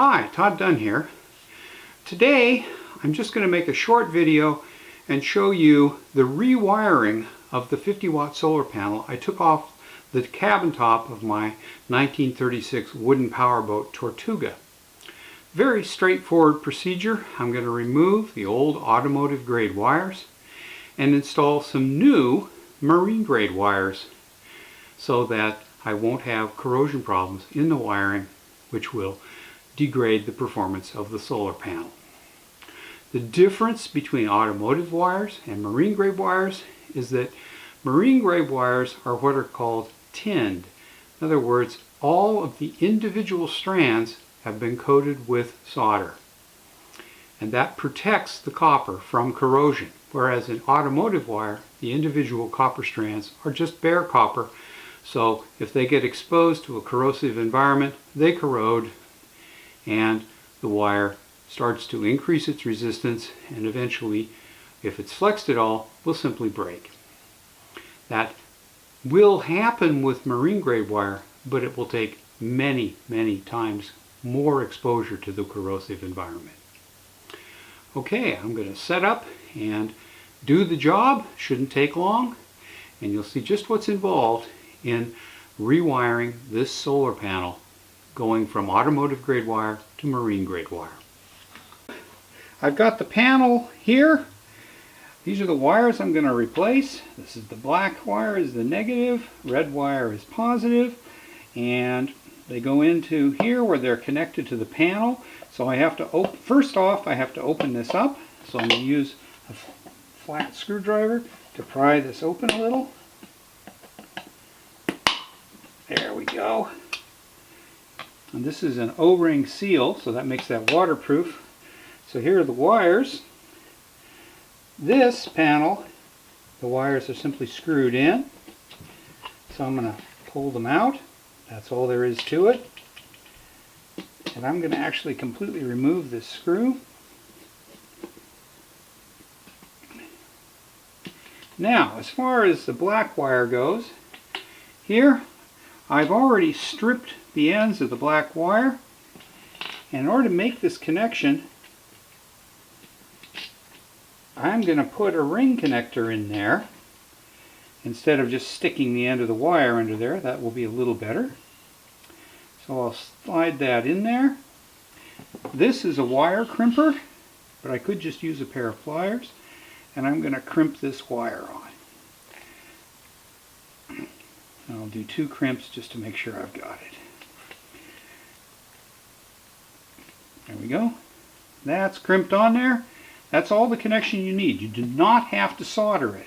Hi, Todd Dunn here. Today I'm just going to make a short video and show you the rewiring of the 50-watt solar panel I took off the cabin top of my 1936 wooden powerboat Tortuga. Very straightforward procedure. I'm going to remove the old automotive grade wires and install some new marine grade wires so that I won't have corrosion problems in the wiring, which will degrade the performance of the solar panel. The difference between automotive wires and marine grade wires is that marine grade wires are what are called tinned. In other words, all of the individual strands have been coated with solder, and that protects the copper from corrosion, whereas in automotive wire the individual copper strands are just bare copper, so if they get exposed to a corrosive environment they corrode and the wire starts to increase its resistance, and eventually, if it's flexed at all, will simply break. That will happen with marine grade wire, but it will take many times more exposure to the corrosive environment. Okay, I'm going to set up and do the job. Shouldn't take long, and you'll see just what's involved in rewiring this solar panel, going from automotive grade wire to marine grade wire. I've got the panel here. These are the wires I'm going to replace. This is the black wire is the negative, red wire is positive, and they go into here where they're connected to the panel. So I have to first off I have to open this up. So I'm going to use a flat screwdriver to pry this open a little. There we go. And this is an O-ring seal, so that makes that waterproof. So here are the wires. This panel, the wires are simply screwed in. So I'm going to pull them out. That's all there is to it. And I'm going to actually completely remove this screw. Now, as far as the black wire goes, here I've already stripped the ends of the black wire. And in order to make this connection, I'm going to put a ring connector in there instead of just sticking the end of the wire under there. That will be a little better. So I'll slide that in there. This is a wire crimper, but I could just use a pair of pliers, and I'm going to crimp this wire on. I'll do 2 crimps just to make sure I've got it. There we go. That's crimped on there. That's all the connection you need. You do not have to solder it.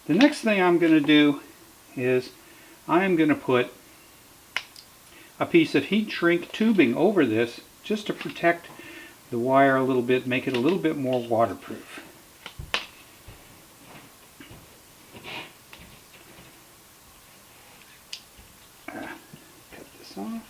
The next thing I'm going to do is I'm going to put a piece of heat shrink tubing over this just to protect the wire a little bit, make it a little bit more waterproof. Cut this off.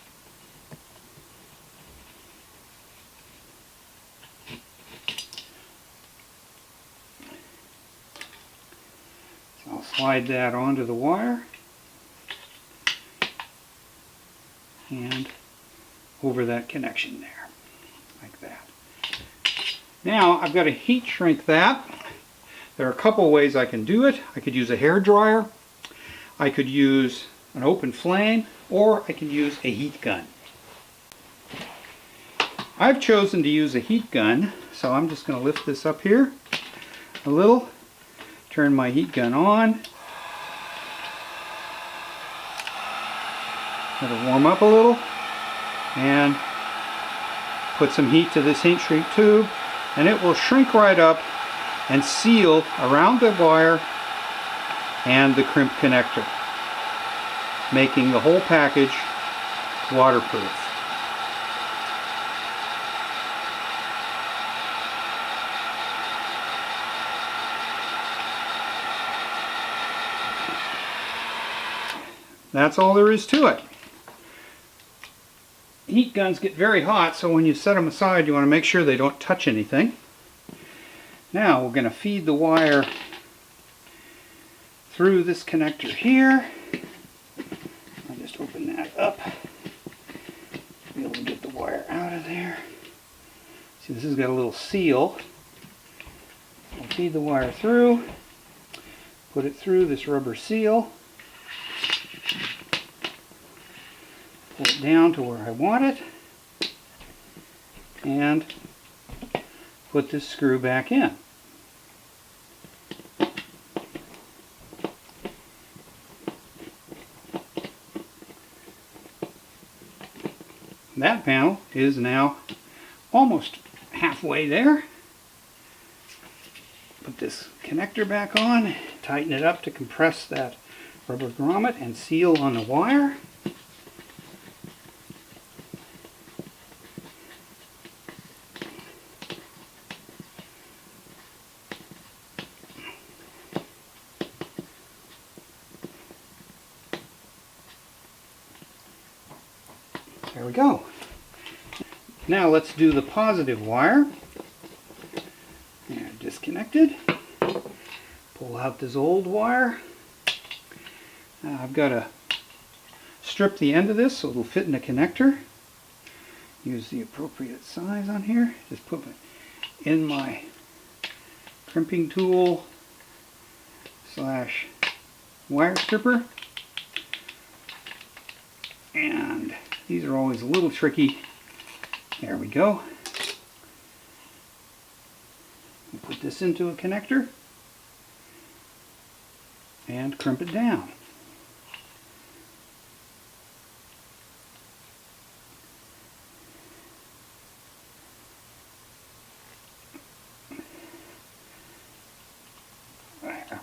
I'll slide that onto the wire and over that connection there, like that. Now I've got to heat shrink that. There are a couple ways I can do it. I could use a hair dryer, I could use an open flame, or I can use a heat gun. I've chosen to use a heat gun, so I'm just going to lift this up here a little. Turn my heat gun on. Let it warm up a little and put some heat to this heat shrink tube, and it will shrink right up and seal around the wire and the crimp connector, making the whole package waterproof. That's all there is to it. Heat guns get very hot, so when you set them aside you want to make sure they don't touch anything. Now we're going to feed the wire through this connector here. I'll just open that up. Be able to get the wire out of there. See, this has got a little seal. I'll feed the wire through, put it through this rubber seal, pull it down to where I want it, and put this screw back in. That panel is now almost halfway there. Put this connector back on, tighten it up to compress that rubber grommet and seal on the wire. There we go. Now let's do the positive wire. And disconnected. Pull out this old wire. Now I've got to strip the end of this so it'll fit in the connector. Use the appropriate size on here. Just put it in my crimping tool / wire stripper. And these are always a little tricky. There we go. Put this into a connector and crimp it down.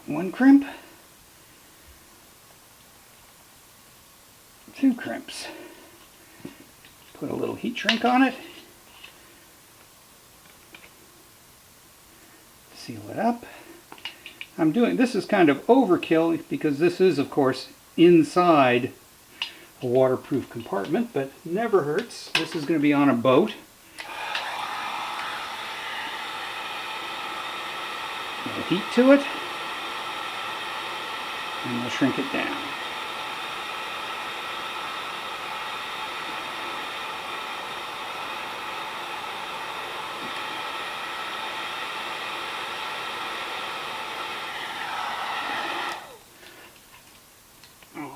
One crimp, two crimps. Put a little heat shrink on it. Seal it up. This is kind of overkill because this is, of course, inside a waterproof compartment, but never hurts. This is going to be on a boat. A little heat to it, and we'll shrink it down.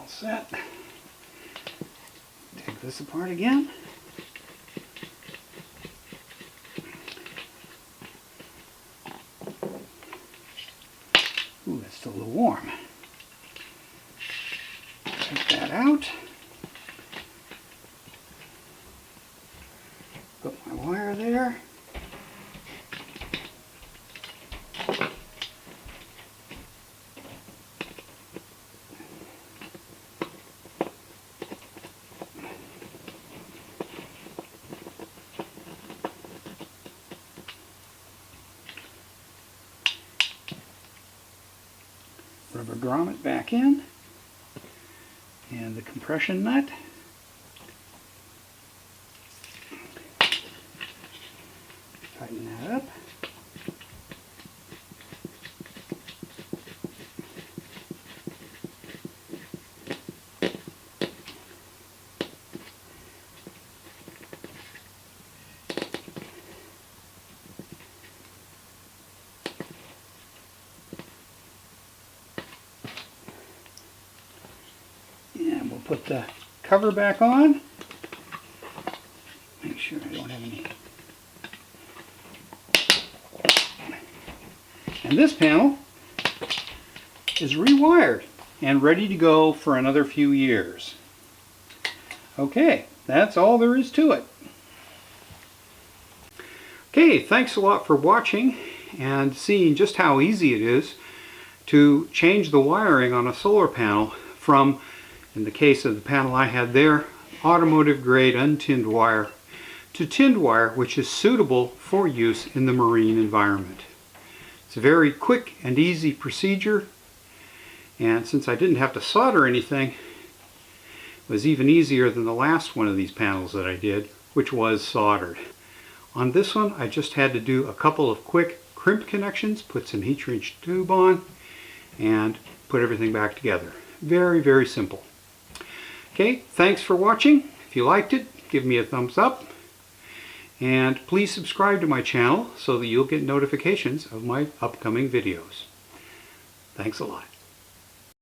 Set. Take this apart again. Ooh, it's still a little warm. Take that out. Put my wire there. Rubber grommet back in, and the compression nut. Tighten that up. Put the cover back on. Make sure I don't have any. And this panel is rewired and ready to go for another few years. Okay, that's all there is to it. Okay, thanks a lot for watching and seeing just how easy it is to change the wiring on a solar panel from, in the case of the panel I had there, automotive grade untinned wire to tinned wire, which is suitable for use in the marine environment. It's a very quick and easy procedure, and since I didn't have to solder anything, it was even easier than the last one of these panels that I did, which was soldered. On this one, I just had to do a couple of quick crimp connections, put some heat shrink tube on, and put everything back together. Very, very simple. Okay, thanks for watching. If you liked it, give me a thumbs up. And please subscribe to my channel so that you'll get notifications of my upcoming videos. Thanks a lot.